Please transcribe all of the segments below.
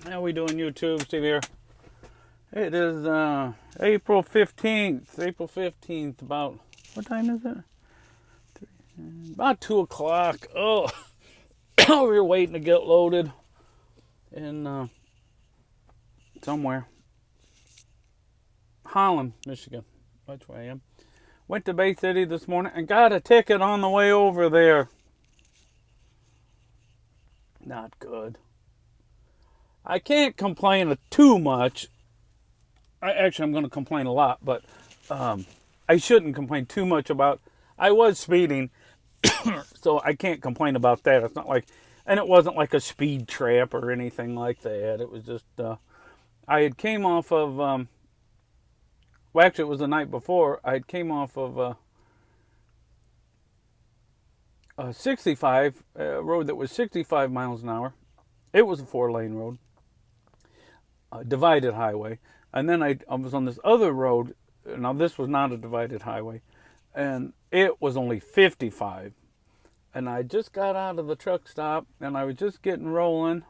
How we doing, YouTube? Steve here. It is April 15th. April 15th. About, what time is it? About 2 o'clock. Oh, we're waiting to get loaded in somewhere. Holland, Michigan. That's where I am. Went to Bay City this morning and got a ticket on the way over there. Not good. I can't complain too much. I'm going to complain a lot, but I shouldn't complain too much about. I was speeding, so I can't complain about that. It's not like, and it wasn't like a speed trap or anything like that. It was just, I had came off of, well, actually it was the night before. I had came off of 65, a road that was 65 miles an hour. It was a 4-lane road, divided highway. And then I was on this other road. Now, this was not a divided highway, and it was only 55. And I just got out of the truck stop, and I was just getting rolling,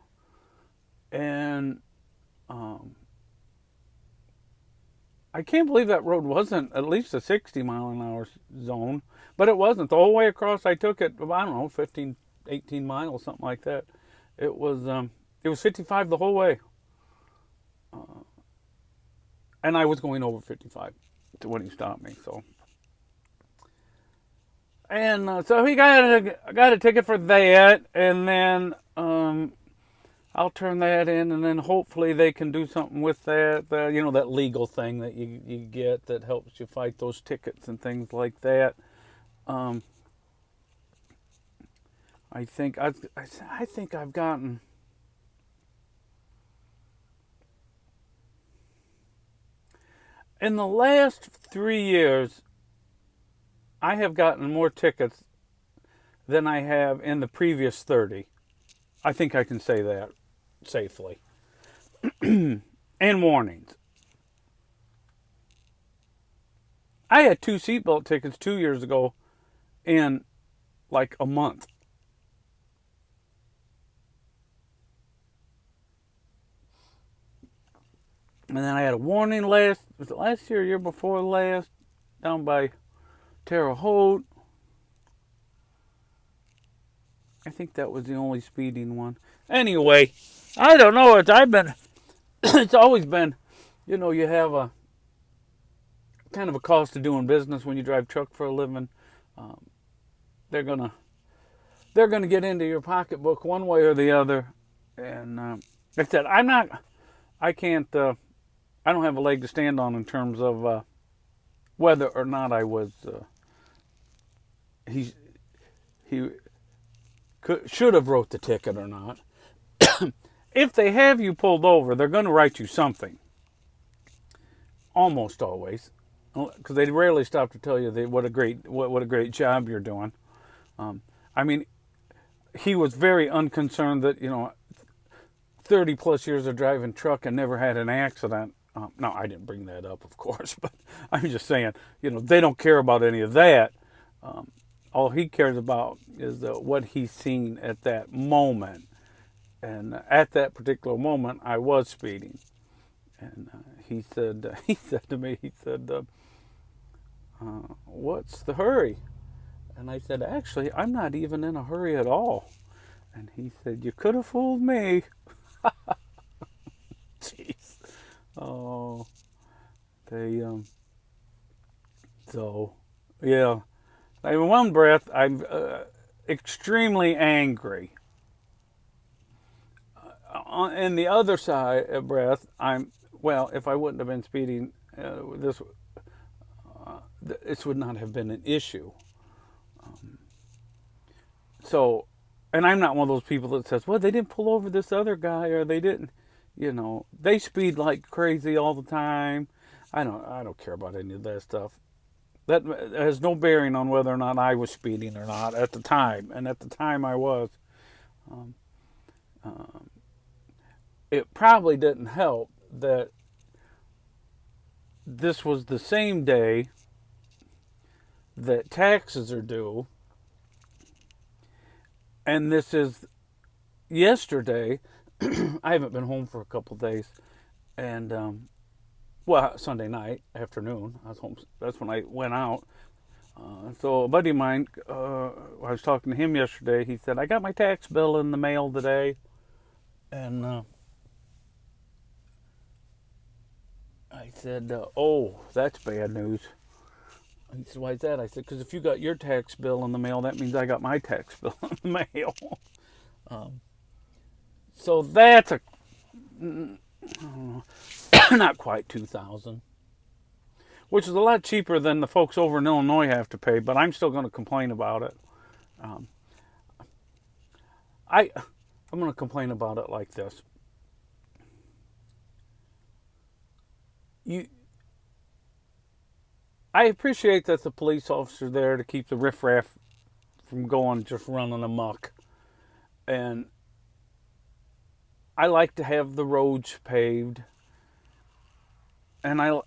and I can't believe that road wasn't at least a 60 mile an hour zone, but it wasn't. The whole way across, I took it, I don't know, 15, 18 miles, something like that. It was 55 the whole way. And I was going over 55 when he stopped me. So he got a ticket for that, and then I'll turn that in, and then hopefully they can do something with that. That legal thing that you get that helps you fight those tickets and things like that. I think I've gotten. In the last 3 years, I have gotten more tickets than I have in the previous 30. I think I can say that safely. And warnings. I had 2 seatbelt tickets 2 years ago in like a month. And then I had a warning was it last year, year before last, down by Terre Haute. I think that was the only speeding one. Anyway, I don't know. It's always been, you have a kind of a cost of doing business when you drive truck for a living. They're gonna get into your pocketbook one way or the other. And like I said, I don't have a leg to stand on in terms of whether or not I was. He should have wrote the ticket or not. If they have you pulled over, they're going to write you something. Almost always, because they rarely stop to tell you what a great job you're doing. He was very unconcerned that 30 plus years of driving truck and never had an accident. No, I didn't bring that up, of course, but I'm just saying, they don't care about any of that. All he cares about is what he's seen at that moment. And at that particular moment, I was speeding. And he said to me, what's the hurry? And I said, actually, I'm not even in a hurry at all. And he said, you could have fooled me. Jeez. Oh, so, yeah. In one breath, I'm extremely angry. In the other side breath, if I wouldn't have been speeding, this would not have been an issue. And I'm not one of those people that says, well, they didn't pull over this other guy, or they didn't. They speed like crazy all the time. I don't care about any of that stuff. That has no bearing on whether or not I was speeding or not at the time. And at the time I was. It probably didn't help that this was the same day that taxes are due. And this is yesterday I haven't been home for a couple days, and well, Sunday night afternoon, I was home. That's when I went out. So a buddy of mine, I was talking to him yesterday. He said, I got my tax bill in the mail today. And I said, oh, that's bad news. He said, why is that? I said, because if you got your tax bill in the mail, that means I got my tax bill in the mail. So that's a, not quite $2,000, which is a lot cheaper than the folks over in Illinois have to pay, but I'm still going to complain about it. I'm going to complain about it like this. I appreciate that the police officer's there to keep the riffraff from going just running amok. And I like to have the roads paved. And and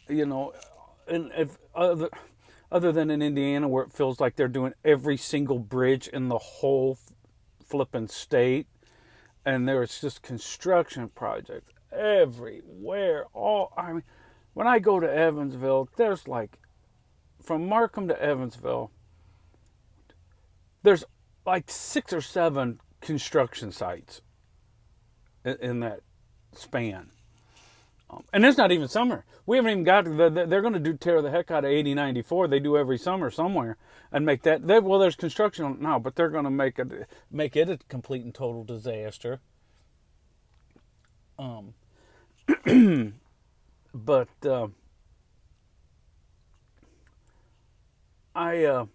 if other than in Indiana where it feels like they're doing every single bridge in the whole flipping state, and there's just construction projects everywhere. When I go to Evansville, there's like, from Markham to Evansville, there's like 6 or 7 construction sites in that span. And it's not even summer. We haven't even got to they're going to tear the heck out of 8094. They do every summer somewhere and make that. Well, there's construction on it now, but they're going to make it a complete and total disaster. But so I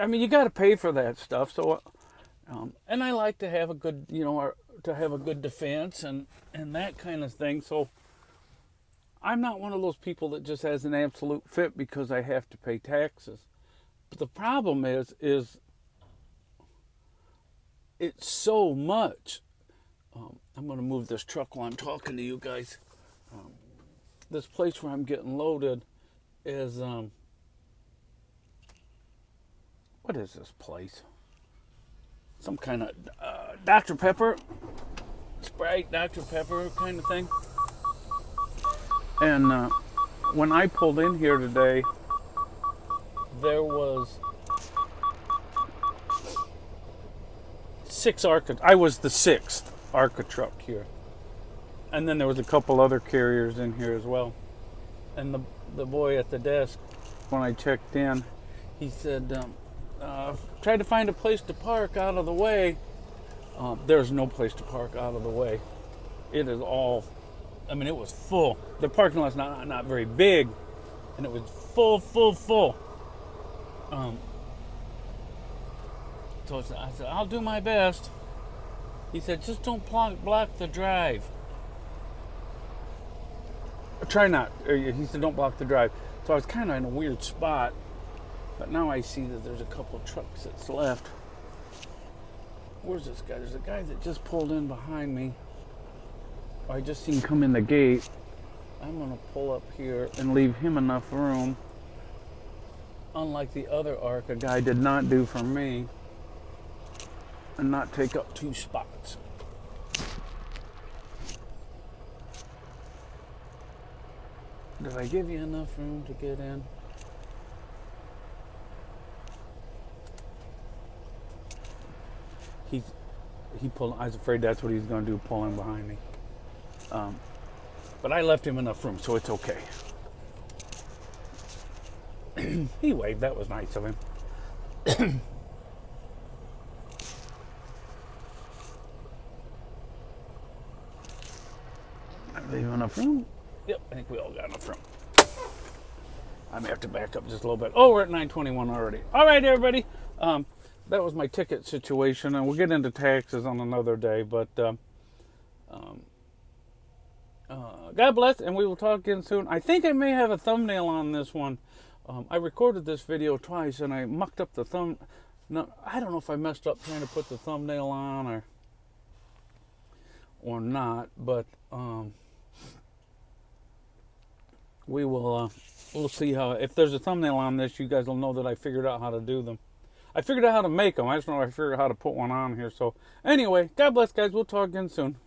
mean, you got to pay for that stuff. So, and I like to have a good, to have a good defense and that kind of thing. So, I'm not one of those people that just has an absolute fit because I have to pay taxes. But the problem is it's so much. I'm going to move this truck while I'm talking to you guys. This place where I'm getting loaded is, what is this place? Some kind of Dr. Pepper, Sprite, Dr. Pepper kind of thing. And when I pulled in here today, there was 6 ARCA. I was the 6th ARCA truck here. And then there was a couple other carriers in here as well. And the boy at the desk, when I checked in, he said, try to find a place to park out of the way. There's no place to park out of the way. It is all, it was full. The parking lot's not very big, and it was full. So I said, I'll do my best. He said, just don't block the drive. Try not. He said, don't block the drive. So I was kind of in a weird spot, but now I see that there's a couple of trucks that's left. Where's this guy? There's a guy that just pulled in behind me. I just seen him come in the gate. I'm going to pull up here and leave him enough room. Unlike the other ARCA guy did not do for me. And not take up 2 spots. Did I give you enough room to get in? He pulled. I was afraid that's what he's going to do, pulling behind me. But I left him enough room, so it's okay. He waved. That was nice of him. I leave enough room. Yep, I think we all got enough room. I may have to back up just a little bit. Oh, we're at 9:21 already. All right, everybody. That was my ticket situation, and we'll get into taxes on another day. But God bless, and we will talk again soon. I think I may have a thumbnail on this one. I recorded this video twice, and I mucked up the thumb. No, I don't know if I messed up trying to put the thumbnail on or not, but we'll see how. If there's a thumbnail on this, you guys will know that I figured out how to do them. I figured out how to make them. I just don't know if I figured out how to put one on here. So anyway, God bless, guys. We'll talk again soon.